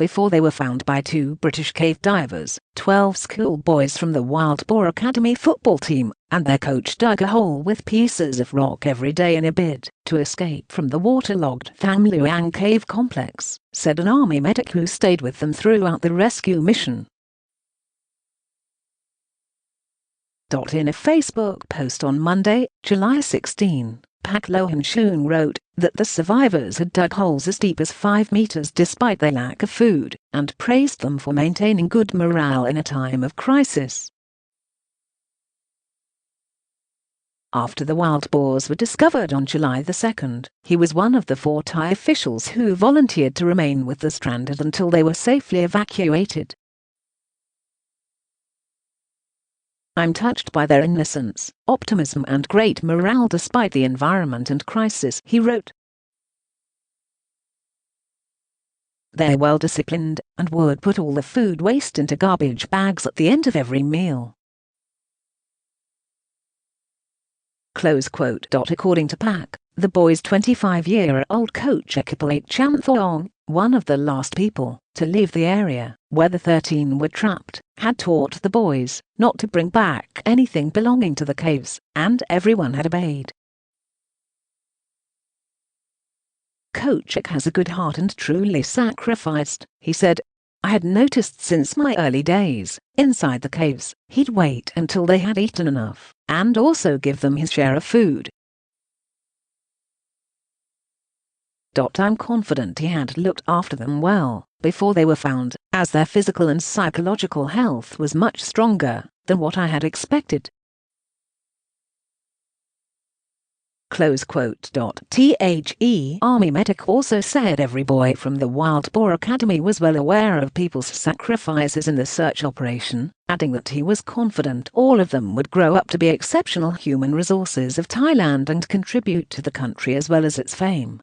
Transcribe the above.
before they were found by 2 British cave divers, 12 schoolboys from the Wild Boar Academy football team, and their coach dug a hole with pieces of rock every day in a bid to escape from the waterlogged Tham Luang cave complex, said an army medic who stayed with them throughout the rescue mission. In a Facebook post on Monday, July 16, Pak Lohan Shun wrote that the survivors had dug holes as deep as 5 meters despite their lack of food, and praised them for maintaining good morale in a time of crisis. After the wild boars were discovered on July 2, he was one of the 4 Thai officials who volunteered to remain with the stranded until they were safely evacuated. "I'm touched by their innocence, optimism and great morale despite the environment and crisis," he wrote. "They're well disciplined and would put all the food waste into garbage bags at the end of every meal." According to Pak, the boys' 25-year-old coach Ekapol Chanthawong, one of the last people to leave the area where the 13 were trapped, had taught the boys not to bring back anything belonging to the caves, and everyone had obeyed. "Coach Ek has a good heart and truly sacrificed," he said. "I had noticed since my early days inside the caves, he'd wait until they had eaten enough, and also give them his share of food. I'm confident he had looked after them well before they were found, as their physical and psychological health was much stronger than what I had expected." The army medic also said every boy from the Wild Boar Academy was well aware of people's sacrifices in the search operation, adding that he was confident all of them would grow up to be exceptional human resources of Thailand and contribute to the country as well as its fame.